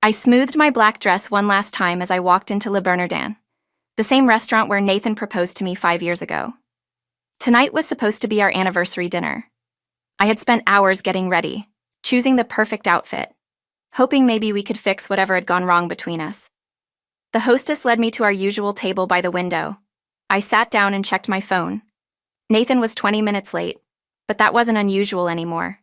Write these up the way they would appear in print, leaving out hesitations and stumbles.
I smoothed my black dress one last time as I walked into Le Bernardin, the same restaurant where Nathan proposed to me 5 years ago. Tonight was supposed to be our anniversary dinner. I had spent hours getting ready, choosing the perfect outfit, hoping maybe we could fix whatever had gone wrong between us. The hostess led me to our usual table by the window. I sat down and checked my phone. Nathan was 20 minutes late, but that wasn't unusual anymore.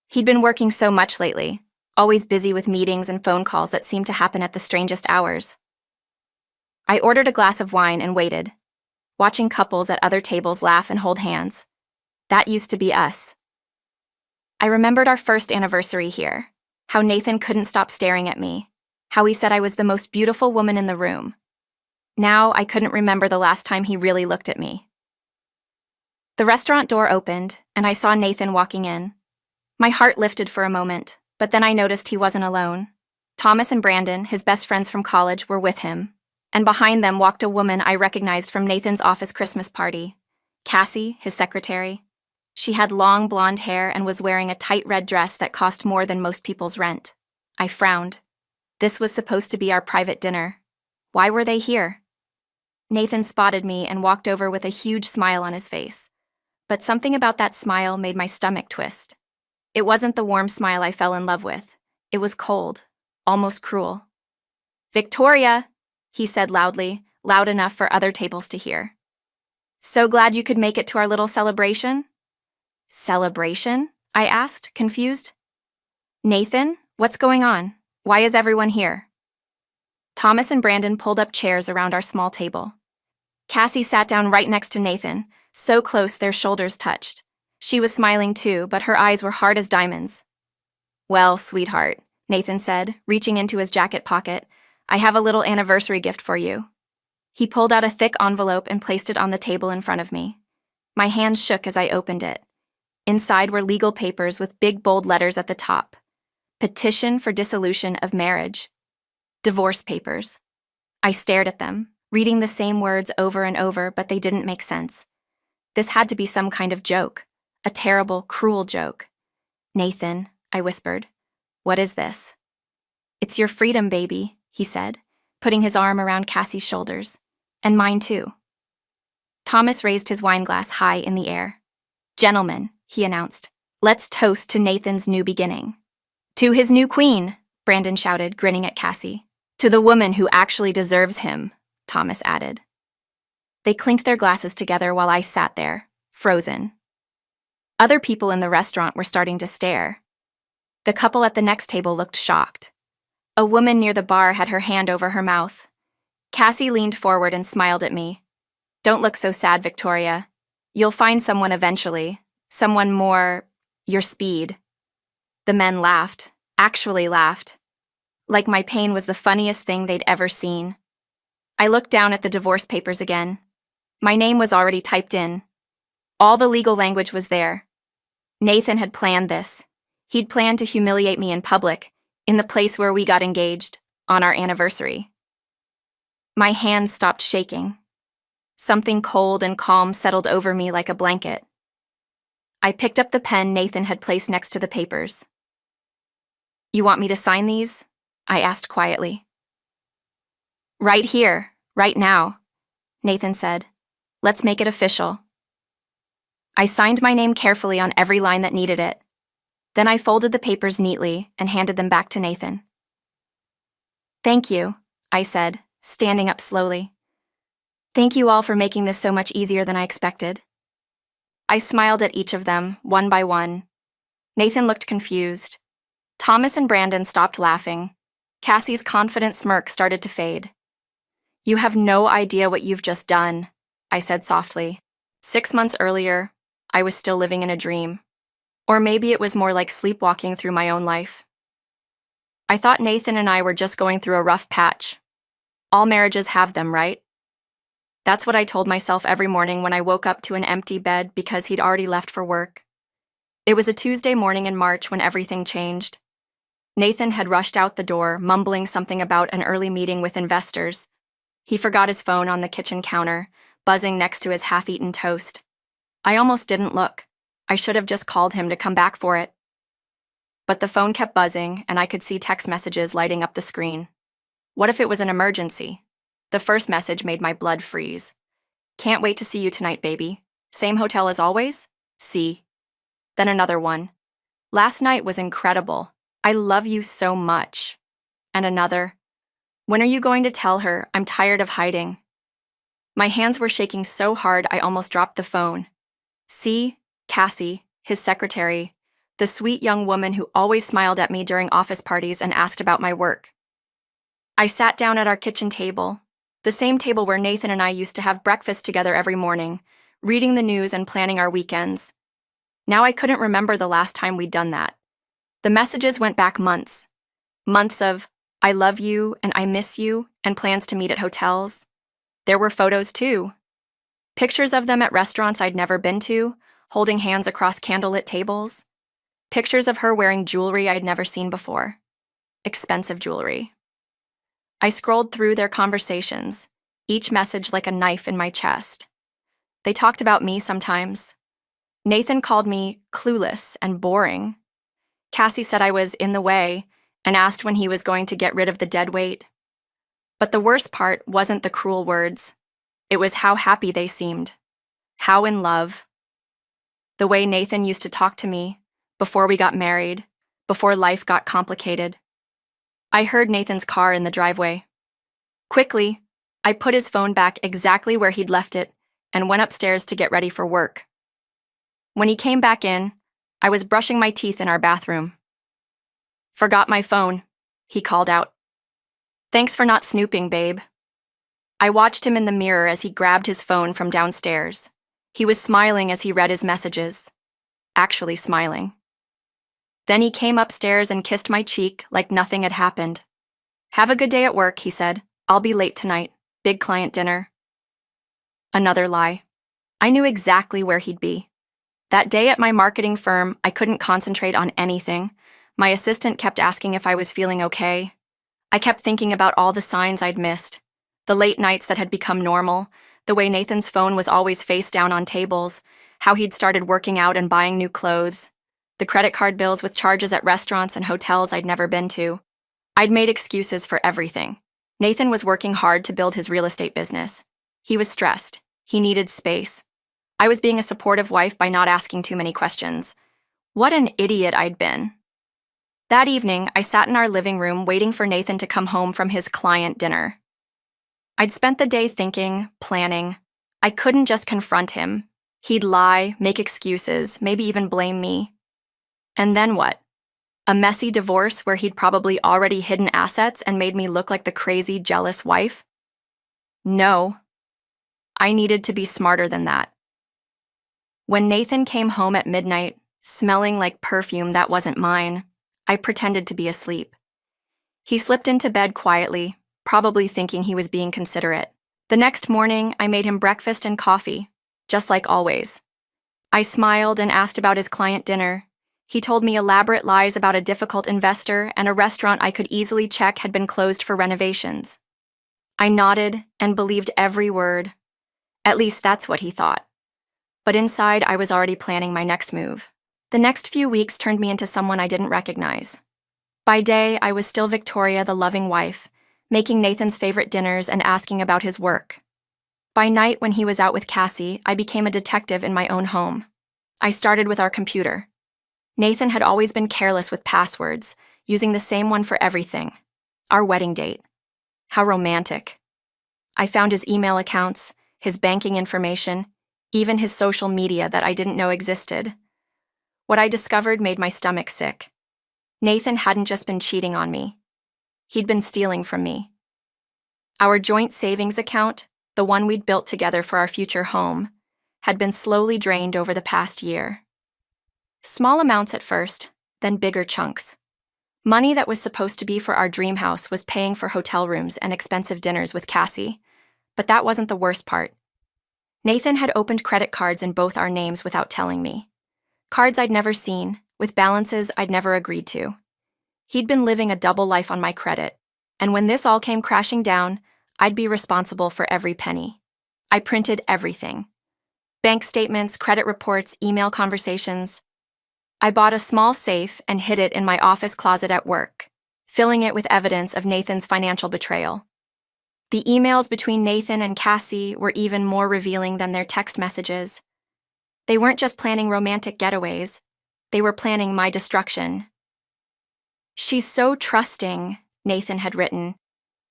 He'd been working so much lately, always busy with meetings and phone calls that seemed to happen at the strangest hours. I ordered a glass of wine and waited, watching couples at other tables laugh and hold hands. That used to be us. I remembered our first anniversary here, how Nathan couldn't stop staring at me, how he said I was the most beautiful woman in the room. Now I couldn't remember the last time he really looked at me. The restaurant door opened, and I saw Nathan walking in. My heart lifted for a moment, but then I noticed he wasn't alone. Thomas and Brandon, his best friends from college, were with him, and behind them walked a woman I recognized from Nathan's office Christmas party, Cassie, his secretary. She had long blonde hair and was wearing a tight red dress that cost more than most people's rent. I frowned. This was supposed to be our private dinner. Why were they here? Nathan spotted me and walked over with a huge smile on his face. But something about that smile made my stomach twist. It wasn't the warm smile I fell in love with. It was cold, almost cruel. "Victoria," he said loudly, loud enough for other tables to hear. "So glad you could make it to our little celebration?" "Celebration?" I asked, confused. "Nathan, what's going on? Why is everyone here?" Thomas and Brandon pulled up chairs around our small table. Cassie sat down right next to Nathan, so close their shoulders touched. She was smiling too, but her eyes were hard as diamonds. "Well, sweetheart," Nathan said, reaching into his jacket pocket, "I have a little anniversary gift for you." He pulled out a thick envelope and placed it on the table in front of me. My hands shook as I opened it. Inside were legal papers with big bold letters at the top. Petition for dissolution of marriage. Divorce papers. I stared at them, reading the same words over and over, but they didn't make sense. This had to be some kind of joke. A terrible, cruel joke. "Nathan," I whispered, "what is this?" "It's your freedom, baby," he said, putting his arm around Cassie's shoulders. "And mine too." Thomas raised his wine glass high in the air. "Gentlemen," he announced, "let's toast to Nathan's new beginning." "To his new queen," Brandon shouted, grinning at Cassie. "To the woman who actually deserves him," Thomas added. They clinked their glasses together while I sat there, frozen. Other people in the restaurant were starting to stare. The couple at the next table looked shocked. A woman near the bar had her hand over her mouth. Cassie leaned forward and smiled at me. "Don't look so sad, Victoria. You'll find someone eventually. Someone more your speed." The men laughed, actually laughed. Like my pain was the funniest thing they'd ever seen. I looked down at the divorce papers again. My name was already typed in. All the legal language was there. Nathan had planned this. He'd planned to humiliate me in public, in the place where we got engaged, on our anniversary. My hands stopped shaking. Something cold and calm settled over me like a blanket. I picked up the pen Nathan had placed next to the papers. "You want me to sign these?" I asked quietly. "Right here, right now," Nathan said. "Let's make it official." I signed my name carefully on every line that needed it. Then I folded the papers neatly and handed them back to Nathan. "Thank you," I said, standing up slowly. "Thank you all for making this so much easier than I expected." I smiled at each of them, one by one. Nathan looked confused. Thomas and Brandon stopped laughing. Cassie's confident smirk started to fade. "You have no idea what you've just done," I said softly. 6 months earlier, I was still living in a dream. Or maybe it was more like sleepwalking through my own life. I thought Nathan and I were just going through a rough patch. All marriages have them, right? That's what I told myself every morning when I woke up to an empty bed because he'd already left for work. It was a Tuesday morning in March when everything changed. Nathan had rushed out the door, mumbling something about an early meeting with investors. He forgot his phone on the kitchen counter, buzzing next to his half-eaten toast. I almost didn't look. I should have just called him to come back for it. But the phone kept buzzing, and I could see text messages lighting up the screen. What if it was an emergency? The first message made my blood freeze. Can't wait to see you tonight, baby. Same hotel as always? C. Then another one. Last night was incredible. I love you so much. And another. When are you going to tell her? I'm tired of hiding. My hands were shaking so hard I almost dropped the phone. C. Cassie, his secretary, the sweet young woman who always smiled at me during office parties and asked about my work. I sat down at our kitchen table, the same table where Nathan and I used to have breakfast together every morning, reading the news and planning our weekends. Now I couldn't remember the last time we'd done that. The messages went back months. Months of, I love you and I miss you, and plans to meet at hotels. There were photos too. Pictures of them at restaurants I'd never been to, holding hands across candlelit tables. Pictures of her wearing jewelry I'd never seen before. Expensive jewelry. I scrolled through their conversations, each message like a knife in my chest. They talked about me sometimes. Nathan called me clueless and boring. Cassie said I was in the way and asked when he was going to get rid of the dead weight. But the worst part wasn't the cruel words. It was how happy they seemed. How in love. The way Nathan used to talk to me before we got married, before life got complicated. I heard Nathan's car in the driveway. Quickly, I put his phone back exactly where he'd left it and went upstairs to get ready for work. When he came back in, I was brushing my teeth in our bathroom. Forgot my phone, he called out. Thanks for not snooping, babe. I watched him in the mirror as he grabbed his phone from downstairs. He was smiling as he read his messages. Actually smiling. Then he came upstairs and kissed my cheek like nothing had happened. Have a good day at work, he said. I'll be late tonight. Big client dinner. Another lie. I knew exactly where he'd be. That day at my marketing firm, I couldn't concentrate on anything. My assistant kept asking if I was feeling okay. I kept thinking about all the signs I'd missed. The late nights that had become normal, the way Nathan's phone was always face down on tables, how he'd started working out and buying new clothes, the credit card bills with charges at restaurants and hotels I'd never been to. I'd made excuses for everything. Nathan was working hard to build his real estate business. He was stressed. He needed space. I was being a supportive wife by not asking too many questions. What an idiot I'd been. That evening, I sat in our living room waiting for Nathan to come home from his client dinner. I'd spent the day thinking, planning. I couldn't just confront him. He'd lie, make excuses, maybe even blame me. And then what? A messy divorce where he'd probably already hidden assets and made me look like the crazy, jealous wife? No. I needed to be smarter than that. When Nathan came home at midnight, smelling like perfume that wasn't mine, I pretended to be asleep. He slipped into bed quietly, probably thinking he was being considerate. The next morning, I made him breakfast and coffee, just like always. I smiled and asked about his client dinner. He told me elaborate lies about a difficult investor and a restaurant I could easily check had been closed for renovations. I nodded and believed every word. At least that's what he thought. But inside, I was already planning my next move. The next few weeks turned me into someone I didn't recognize. By day, I was still Victoria, the loving wife, making Nathan's favorite dinners and asking about his work. By night, when he was out with Cassie, I became a detective in my own home. I started with our computer. Nathan had always been careless with passwords, using the same one for everything. Our wedding date. How romantic. I found his email accounts, his banking information, even his social media that I didn't know existed. What I discovered made my stomach sick. Nathan hadn't just been cheating on me. He'd been stealing from me. Our joint savings account, the one we'd built together for our future home, had been slowly drained over the past year. Small amounts at first, then bigger chunks. Money that was supposed to be for our dream house was paying for hotel rooms and expensive dinners with Cassie. But that wasn't the worst part. Nathan had opened credit cards in both our names without telling me. Cards I'd never seen, with balances I'd never agreed to. He'd been living a double life on my credit, and when this all came crashing down, I'd be responsible for every penny. I printed everything. Bank statements, credit reports, email conversations. I bought a small safe and hid it in my office closet at work, filling it with evidence of Nathan's financial betrayal. The emails between Nathan and Cassie were even more revealing than their text messages. They weren't just planning romantic getaways, they were planning my destruction. "She's so trusting," Nathan had written.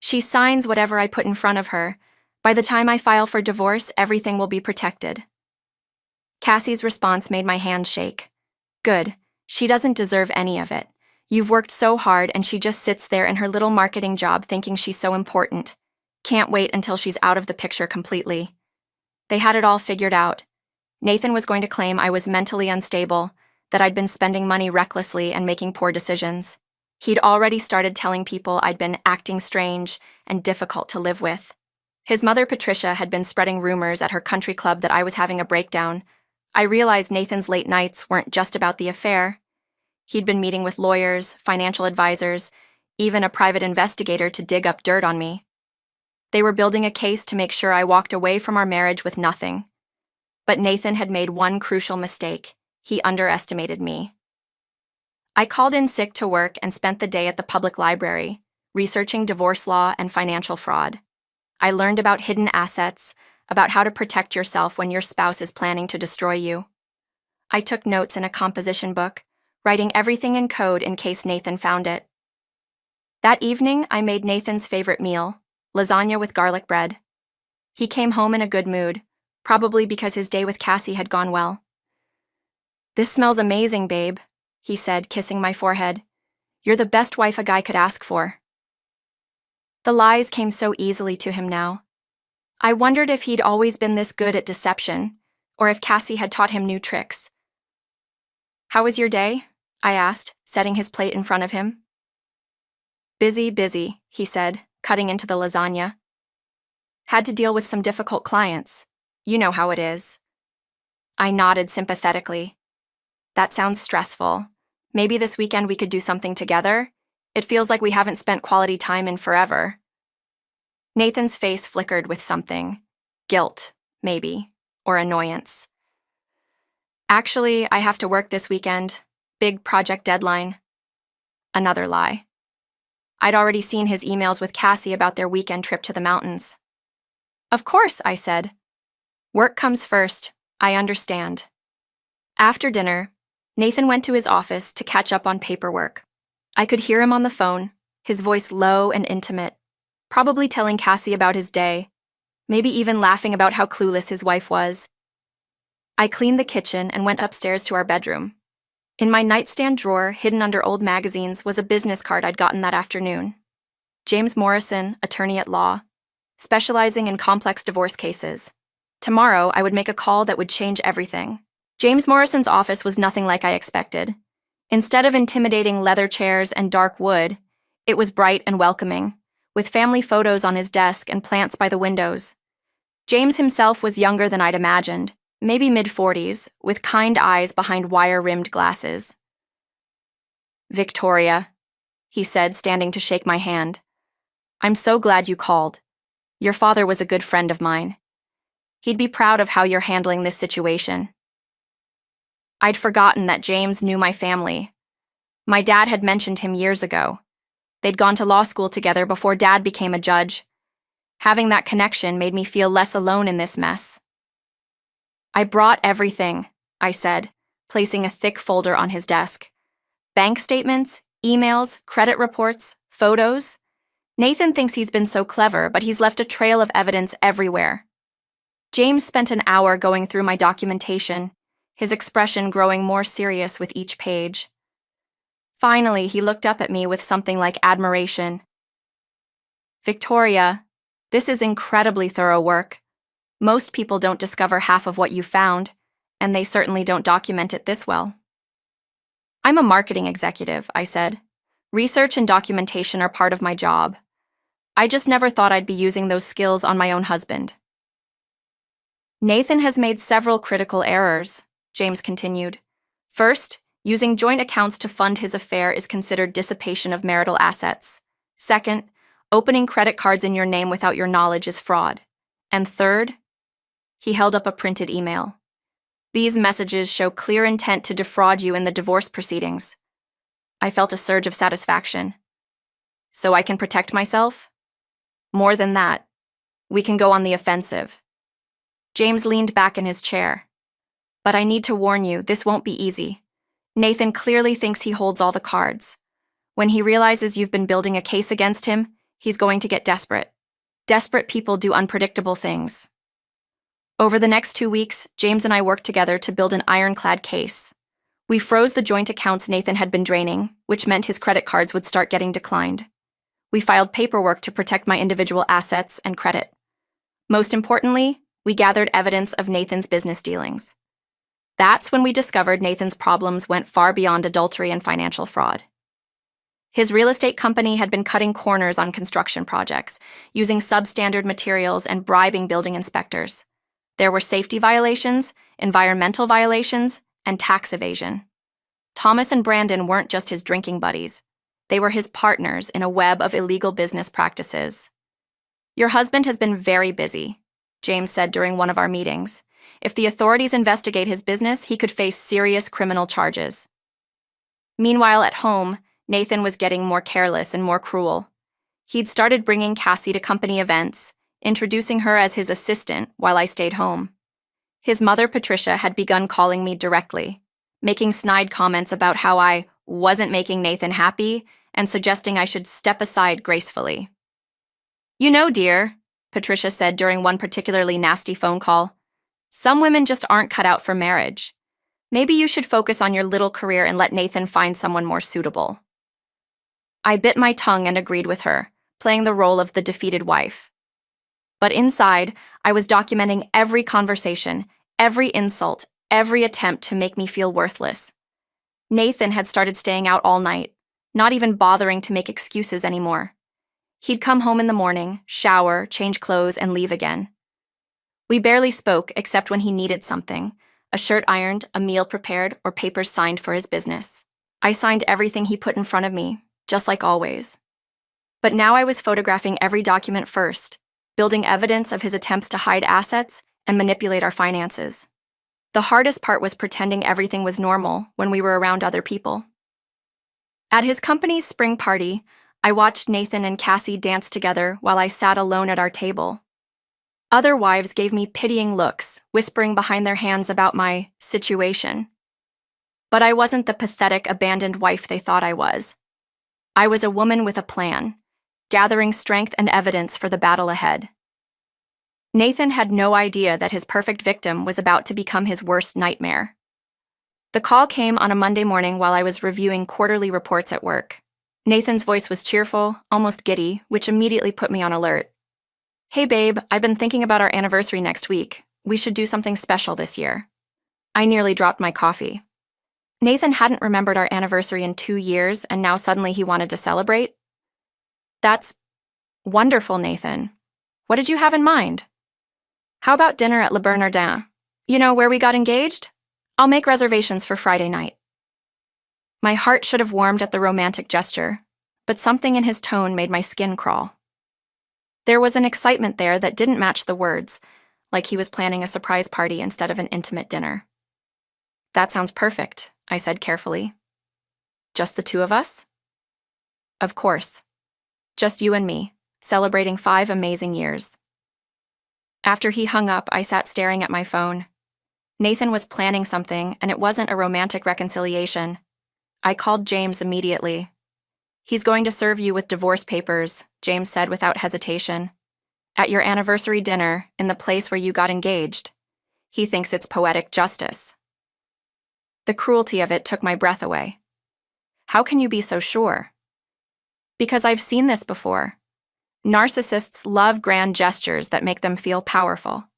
"She signs whatever I put in front of her. By the time I file for divorce, everything will be protected." Cassie's response made my hands shake. "Good. She doesn't deserve any of it. You've worked so hard and she just sits there in her little marketing job thinking she's so important. Can't wait until she's out of the picture completely." They had it all figured out. Nathan was going to claim I was mentally unstable, that I'd been spending money recklessly and making poor decisions. He'd already started telling people I'd been acting strange and difficult to live with. His mother, Patricia, had been spreading rumors at her country club that I was having a breakdown. I realized Nathan's late nights weren't just about the affair. He'd been meeting with lawyers, financial advisors, even a private investigator to dig up dirt on me. They were building a case to make sure I walked away from our marriage with nothing. But Nathan had made one crucial mistake. He underestimated me. I called in sick to work and spent the day at the public library, researching divorce law and financial fraud. I learned about hidden assets, about how to protect yourself when your spouse is planning to destroy you. I took notes in a composition book, writing everything in code in case Nathan found it. That evening, I made Nathan's favorite meal, lasagna with garlic bread. He came home in a good mood, probably because his day with Cassie had gone well. "This smells amazing, babe," he said, kissing my forehead. "You're the best wife a guy could ask for." The lies came so easily to him now. I wondered if he'd always been this good at deception, or if Cassie had taught him new tricks. "How was your day?" I asked, setting his plate in front of him. "Busy, busy," he said, cutting into the lasagna. "Had to deal with some difficult clients. You know how it is." I nodded sympathetically. "That sounds stressful. Maybe this weekend we could do something together? It feels like we haven't spent quality time in forever." Nathan's face flickered with something. Guilt, maybe, or annoyance. "Actually, I have to work this weekend. Big project deadline." Another lie. I'd already seen his emails with Cassie about their weekend trip to the mountains. "Of course," I said. "Work comes first. I understand." After dinner, Nathan went to his office to catch up on paperwork. I could hear him on the phone, his voice low and intimate, probably telling Cassie about his day, maybe even laughing about how clueless his wife was. I cleaned the kitchen and went upstairs to our bedroom. In my nightstand drawer, hidden under old magazines, was a business card I'd gotten that afternoon. James Morrison, attorney at law, specializing in complex divorce cases. Tomorrow, I would make a call that would change everything. James Morrison's office was nothing like I expected. Instead of intimidating leather chairs and dark wood, it was bright and welcoming, with family photos on his desk and plants by the windows. James himself was younger than I'd imagined, maybe mid-40s, with kind eyes behind wire-rimmed glasses. "Victoria," he said, standing to shake my hand. "I'm so glad you called. Your father was a good friend of mine. He'd be proud of how you're handling this situation." I'd forgotten that James knew my family. My dad had mentioned him years ago. They'd gone to law school together before Dad became a judge. Having that connection made me feel less alone in this mess. "I brought everything," I said, placing a thick folder on his desk. "Bank statements, emails, credit reports, photos. Nathan thinks he's been so clever, but he's left a trail of evidence everywhere." James spent an hour going through my documentation, his expression growing more serious with each page. Finally, he looked up at me with something like admiration. "Victoria, this is incredibly thorough work. Most people don't discover half of what you found, and they certainly don't document it this well." "I'm a marketing executive," I said. "Research and documentation are part of my job. I just never thought I'd be using those skills on my own husband." "Nathan has made several critical errors," James continued. "First, using joint accounts to fund his affair is considered dissipation of marital assets. Second, opening credit cards in your name without your knowledge is fraud. And third," he held up a printed email, These messages show clear intent to defraud you in the divorce proceedings. I felt a surge of satisfaction. So I can protect myself? More than that, we can go on the offensive. James leaned back in his chair. But I need to warn you, this won't be easy. Nathan clearly thinks he holds all the cards. When he realizes you've been building a case against him, he's going to get desperate. Desperate people do unpredictable things. Over the next 2 weeks, James and I worked together to build an ironclad case. We froze the joint accounts Nathan had been draining, which meant his credit cards would start getting declined. We filed paperwork to protect my individual assets and credit. Most importantly, we gathered evidence of Nathan's business dealings. That's when we discovered Nathan's problems went far beyond adultery and financial fraud. His real estate company had been cutting corners on construction projects, using substandard materials and bribing building inspectors. There were safety violations, environmental violations, and tax evasion. Thomas and Brandon weren't just his drinking buddies. They were his partners in a web of illegal business practices. "Your husband has been very busy," James said during one of our meetings. "If the authorities investigate his business, he could face serious criminal charges." Meanwhile, at home, Nathan was getting more careless and more cruel. He'd started bringing Cassie to company events, introducing her as his assistant while I stayed home. His mother, Patricia, had begun calling me directly, making snide comments about how I wasn't making Nathan happy and suggesting I should step aside gracefully. "You know, dear," Patricia said during one particularly nasty phone call, "some women just aren't cut out for marriage. Maybe you should focus on your little career and let Nathan find someone more suitable." I bit my tongue and agreed with her, playing the role of the defeated wife. But inside, I was documenting every conversation, every insult, every attempt to make me feel worthless. Nathan had started staying out all night, not even bothering to make excuses anymore. He'd come home in the morning, shower, change clothes, and leave again. We barely spoke except when he needed something, a shirt ironed, a meal prepared, or papers signed for his business. I signed everything he put in front of me, just like always. But now I was photographing every document first, building evidence of his attempts to hide assets and manipulate our finances. The hardest part was pretending everything was normal when we were around other people. At his company's spring party, I watched Nathan and Cassie dance together while I sat alone at our table. Other wives gave me pitying looks, whispering behind their hands about my situation. But I wasn't the pathetic, abandoned wife they thought I was. I was a woman with a plan, gathering strength and evidence for the battle ahead. Nathan had no idea that his perfect victim was about to become his worst nightmare. The call came on a Monday morning while I was reviewing quarterly reports at work. Nathan's voice was cheerful, almost giddy, which immediately put me on alert. "Hey babe, I've been thinking about our anniversary next week. We should do something special this year." I nearly dropped my coffee. Nathan hadn't remembered our anniversary in 2 years, and now suddenly he wanted to celebrate? "That's wonderful, Nathan. What did you have in mind?" "How about dinner at Le Bernardin? You know, where we got engaged? I'll make reservations for Friday night." My heart should have warmed at the romantic gesture, but something in his tone made my skin crawl. There was an excitement there that didn't match the words, like he was planning a surprise party instead of an intimate dinner. "That sounds perfect," I said carefully. "Just the two of us?" "Of course. Just you and me, celebrating 5 amazing years." After he hung up, I sat staring at my phone. Nathan was planning something, and it wasn't a romantic reconciliation. I called James immediately. "He's going to serve you with divorce papers," James said without hesitation. "At your anniversary dinner, in the place where you got engaged. He thinks it's poetic justice." The cruelty of it took my breath away. "How can you be so sure?" "Because I've seen this before. Narcissists love grand gestures that make them feel powerful.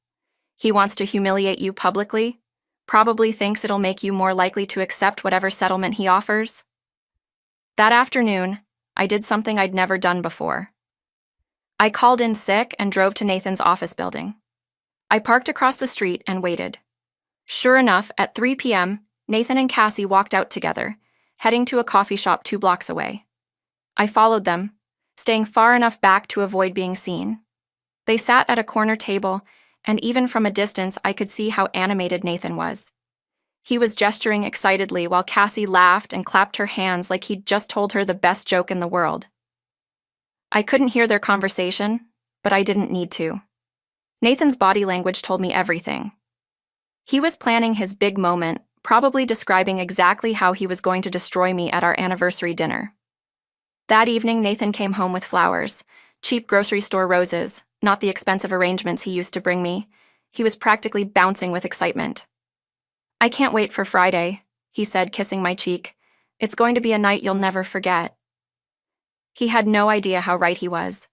He wants to humiliate you publicly, probably thinks it'll make you more likely to accept whatever settlement he offers." That afternoon, I did something I'd never done before. I called in sick and drove to Nathan's office building. I parked across the street and waited. Sure enough, at 3 p.m., Nathan and Cassie walked out together, heading to a coffee shop 2 blocks away. I followed them, staying far enough back to avoid being seen. They sat at a corner table, and even from a distance I could see how animated Nathan was. He was gesturing excitedly while Cassie laughed and clapped her hands like he'd just told her the best joke in the world. I couldn't hear their conversation, but I didn't need to. Nathan's body language told me everything. He was planning his big moment, probably describing exactly how he was going to destroy me at our anniversary dinner. That evening, Nathan came home with flowers, cheap grocery store roses, not the expensive arrangements he used to bring me. He was practically bouncing with excitement. "I can't wait for Friday," he said, kissing my cheek. "It's going to be a night you'll never forget." He had no idea how right he was.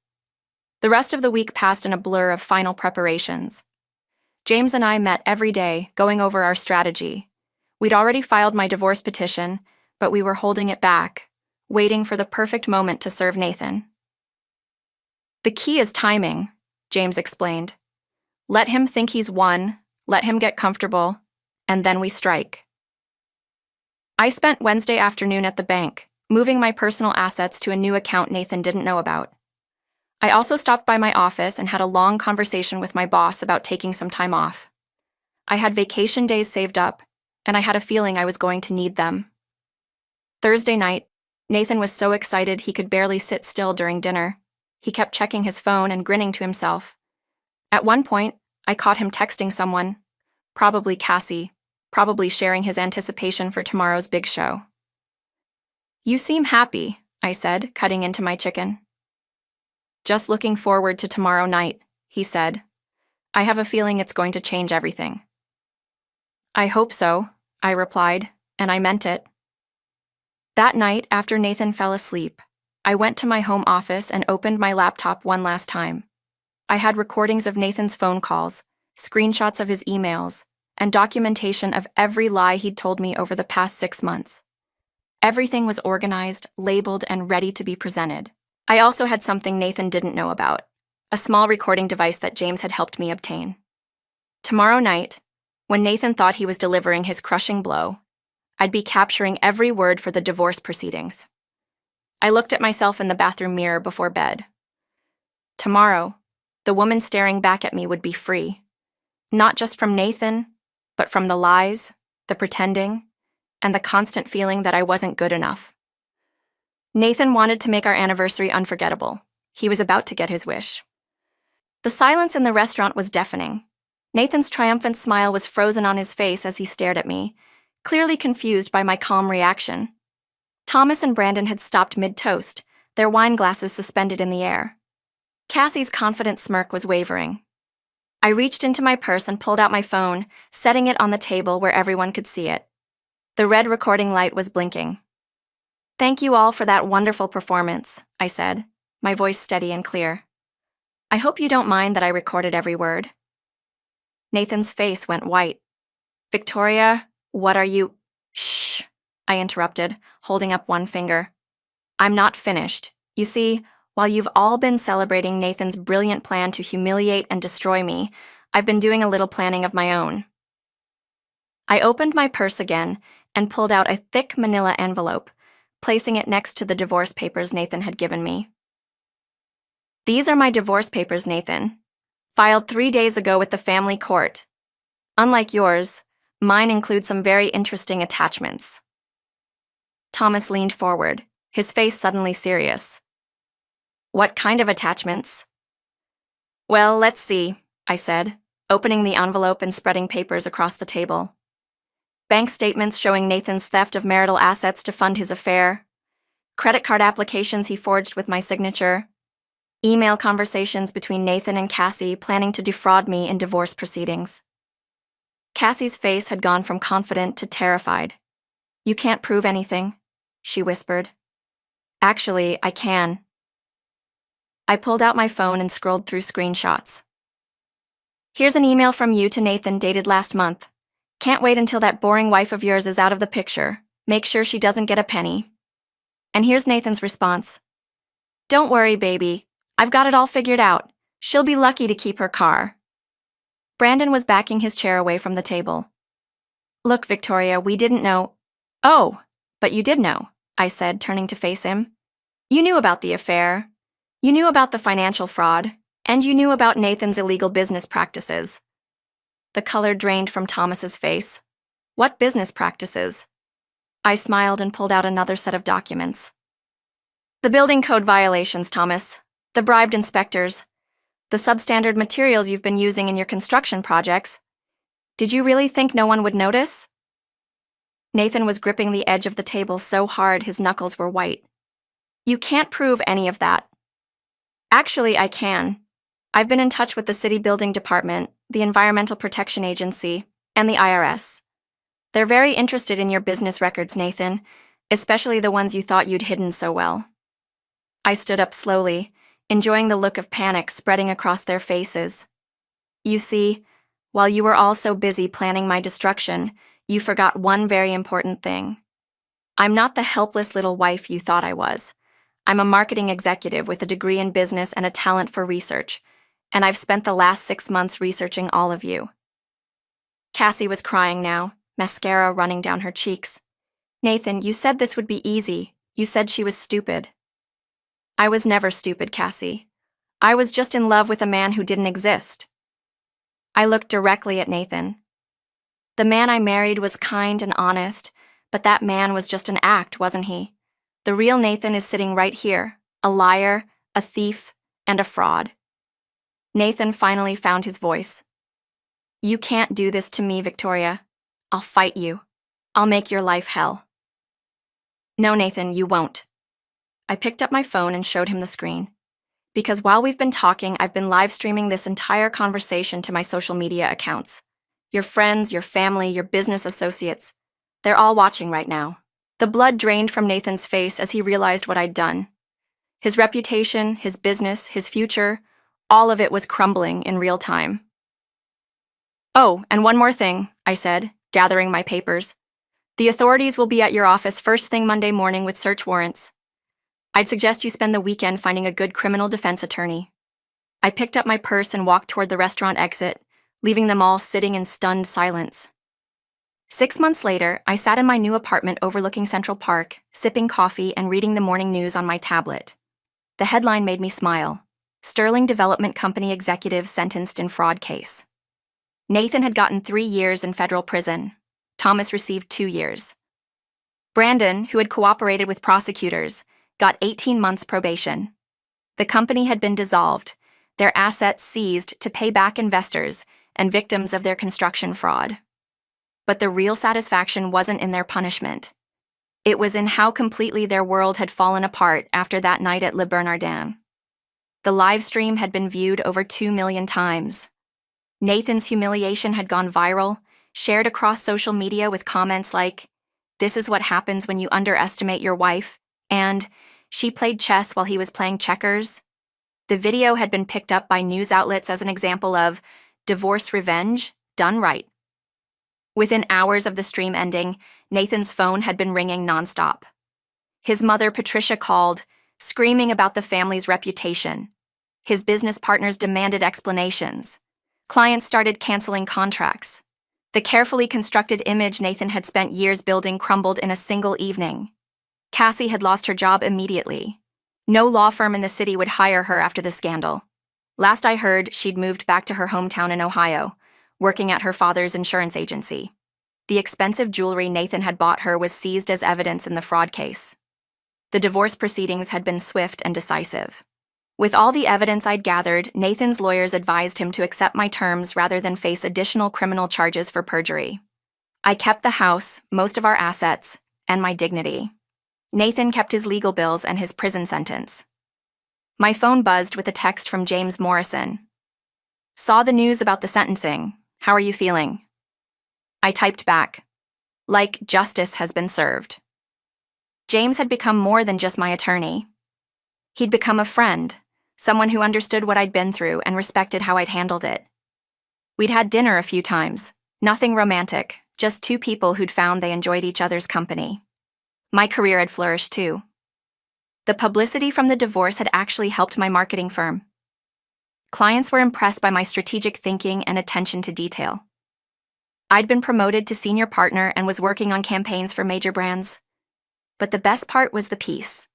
The rest of the week passed in a blur of final preparations. James and I met every day, going over our strategy. We'd already filed my divorce petition, but we were holding it back, waiting for the perfect moment to serve Nathan. "The key is timing," James explained. "Let him think he's won, let him get comfortable, and then we strike." I spent Wednesday afternoon at the bank, moving my personal assets to a new account Nathan didn't know about. I also stopped by my office and had a long conversation with my boss about taking some time off. I had vacation days saved up, and I had a feeling I was going to need them. Thursday night, Nathan was so excited he could barely sit still during dinner. He kept checking his phone and grinning to himself. At one point, I caught him texting someone, probably Cassie, probably sharing his anticipation for tomorrow's big show. "You seem happy," I said, cutting into my chicken. "Just looking forward to tomorrow night," he said. "I have a feeling it's going to change everything." "I hope so," I replied, and I meant it. That night, after Nathan fell asleep, I went to my home office and opened my laptop one last time. I had recordings of Nathan's phone calls, screenshots of his emails, and documentation of every lie he'd told me over the past 6 months. Everything was organized, labeled, and ready to be presented. I also had something Nathan didn't know about, a small recording device that James had helped me obtain. Tomorrow night, when Nathan thought he was delivering his crushing blow, I'd be capturing every word for the divorce proceedings. I looked at myself in the bathroom mirror before bed. Tomorrow, the woman staring back at me would be free, not just from Nathan, but from the lies, the pretending, and the constant feeling that I wasn't good enough. Nathan wanted to make our anniversary unforgettable. He was about to get his wish. The silence in the restaurant was deafening. Nathan's triumphant smile was frozen on his face as he stared at me, clearly confused by my calm reaction. Thomas and Brandon had stopped mid-toast, their wine glasses suspended in the air. Cassie's confident smirk was wavering. I reached into my purse and pulled out my phone, setting it on the table where everyone could see it. The red recording light was blinking. "Thank you all for that wonderful performance," I said, my voice steady and clear. "I hope you don't mind that I recorded every word." Nathan's face went white. "Victoria, what are you—" "Shh," I interrupted, holding up one finger. "I'm not finished. You see, while you've all been celebrating Nathan's brilliant plan to humiliate and destroy me, I've been doing a little planning of my own." I opened my purse again and pulled out a thick manila envelope, placing it next to the divorce papers Nathan had given me. "These are my divorce papers, Nathan. Filed 3 days ago with the family court. Unlike yours, mine include some very interesting attachments." Thomas leaned forward, his face suddenly serious. "What kind of attachments?" "Well, let's see," I said, opening the envelope and spreading papers across the table. Bank statements showing Nathan's theft of marital assets to fund his affair, credit card applications he forged with my signature, email conversations between Nathan and Cassie planning to defraud me in divorce proceedings. Cassie's face had gone from confident to terrified. "You can't prove anything," she whispered. "Actually, I can." I pulled out my phone and scrolled through screenshots. "Here's an email from you to Nathan dated last month. Can't wait until that boring wife of yours is out of the picture. Make sure she doesn't get a penny." And here's Nathan's response. "Don't worry, baby. I've got it all figured out. She'll be lucky to keep her car." Brandon was backing his chair away from the table. "Look, Victoria, we didn't know—" "Oh, but you did know," I said, turning to face him. "You knew about the affair. You knew about the financial fraud, and you knew about Nathan's illegal business practices." The color drained from Thomas's face. What business practices? I smiled and pulled out another set of documents. The building code violations, Thomas. The bribed inspectors. The substandard materials you've been using in your construction projects. Did you really think no one would notice? Nathan was gripping the edge of the table so hard his knuckles were white. You can't prove any of that. Actually, I can. I've been in touch with the City Building Department, the Environmental Protection Agency, and the IRS. They're very interested in your business records, Nathan, especially the ones you thought you'd hidden so well. I stood up slowly, enjoying the look of panic spreading across their faces. You see, while you were all so busy planning my destruction, you forgot one very important thing. I'm not the helpless little wife you thought I was. I'm a marketing executive with a degree in business and a talent for research, and I've spent the last 6 months researching all of you. Cassie was crying now, mascara running down her cheeks. Nathan, you said this would be easy. You said she was stupid. I was never stupid, Cassie. I was just in love with a man who didn't exist. I looked directly at Nathan. The man I married was kind and honest, but that man was just an act, wasn't he? The real Nathan is sitting right here, a liar, a thief, and a fraud. Nathan finally found his voice. You can't do this to me, Victoria. I'll fight you. I'll make your life hell. No, Nathan, you won't. I picked up my phone and showed him the screen. Because while we've been talking, I've been live streaming this entire conversation to my social media accounts. Your friends, your family, your business associates. They're all watching right now. The blood drained from Nathan's face as he realized what I'd done. His reputation, his business, his future, all of it was crumbling in real time. Oh, and one more thing, I said, gathering my papers. The authorities will be at your office first thing Monday morning with search warrants. I'd suggest you spend the weekend finding a good criminal defense attorney. I picked up my purse and walked toward the restaurant exit, leaving them all sitting in stunned silence. 6 months later, I sat in my new apartment overlooking Central Park, sipping coffee and reading the morning news on my tablet. The headline made me smile. Sterling Development Company executive sentenced in fraud case. Nathan had gotten 3 years in federal prison. Thomas received 2 years. Brandon, who had cooperated with prosecutors, got 18 months probation. The company had been dissolved, their assets seized to pay back investors and victims of their construction fraud. But the real satisfaction wasn't in their punishment. It was in how completely their world had fallen apart after that night at Le Bernardin. The live stream had been viewed over 2 million times. Nathan's humiliation had gone viral, shared across social media with comments like, "This is what happens when you underestimate your wife," and "She played chess while he was playing checkers." The video had been picked up by news outlets as an example of divorce revenge done right. Within hours of the stream ending, Nathan's phone had been ringing nonstop. His mother, Patricia, called, screaming about the family's reputation. His business partners demanded explanations. Clients started canceling contracts. The carefully constructed image Nathan had spent years building crumbled in a single evening. Cassie had lost her job immediately. No law firm in the city would hire her after the scandal. Last I heard, she'd moved back to her hometown in Ohio, working at her father's insurance agency. The expensive jewelry Nathan had bought her was seized as evidence in the fraud case. The divorce proceedings had been swift and decisive. With all the evidence I'd gathered, Nathan's lawyers advised him to accept my terms rather than face additional criminal charges for perjury. I kept the house, most of our assets, and my dignity. Nathan kept his legal bills and his prison sentence. My phone buzzed with a text from James Morrison. "Saw the news about the sentencing. How are you feeling?" I typed back, "Like justice has been served." James had become more than just my attorney. He'd become a friend, someone who understood what I'd been through and respected how I'd handled it. We'd had dinner a few times, nothing romantic, just two people who'd found they enjoyed each other's company. My career had flourished too. The publicity from the divorce had actually helped my marketing firm. Clients were impressed by my strategic thinking and attention to detail. I'd been promoted to senior partner and was working on campaigns for major brands. But the best part was the peace.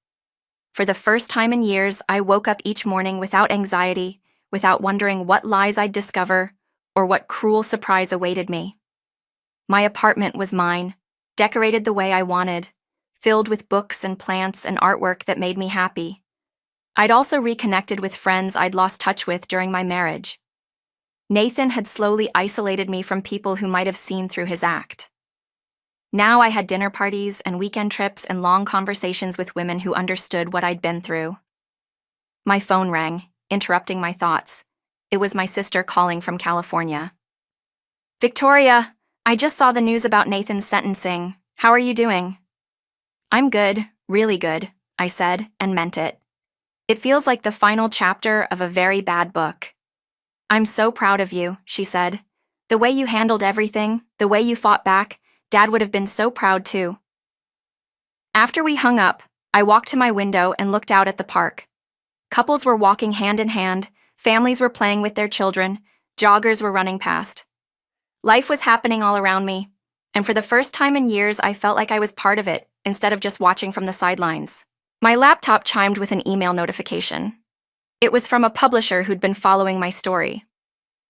For the first time in years, I woke up each morning without anxiety, without wondering what lies I'd discover or what cruel surprise awaited me. My apartment was mine, decorated the way I wanted, filled with books and plants and artwork that made me happy. I'd also reconnected with friends I'd lost touch with during my marriage. Nathan had slowly isolated me from people who might have seen through his act. Now I had dinner parties and weekend trips and long conversations with women who understood what I'd been through. My phone rang, interrupting my thoughts. It was my sister calling from California. "Victoria, I just saw the news about Nathan's sentencing. How are you doing?" "I'm good, really good," I said, and meant it. "It feels like the final chapter of a very bad book." "I'm so proud of you," she said. "The way you handled everything, the way you fought back, Dad would have been so proud too." After we hung up, I walked to my window and looked out at the park. Couples were walking hand in hand, families were playing with their children, joggers were running past. Life was happening all around me, and for the first time in years I felt like I was part of it instead of just watching from the sidelines. My laptop chimed with an email notification. It was from a publisher who'd been following my story.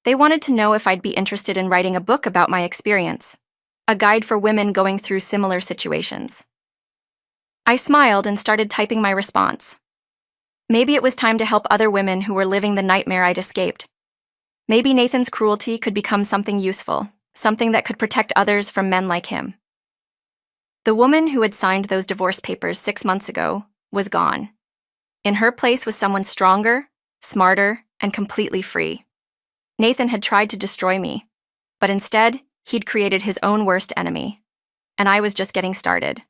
They wanted to know if I'd be interested in writing a book about my experience, a guide for women going through similar situations. I smiled and started typing my response. Maybe it was time to help other women who were living the nightmare I'd escaped. Maybe Nathan's cruelty could become something useful, something that could protect others from men like him. The woman who had signed those divorce papers 6 months ago was gone. In her place was someone stronger, smarter, and completely free. Nathan had tried to destroy me, but instead, he'd created his own worst enemy, and I was just getting started.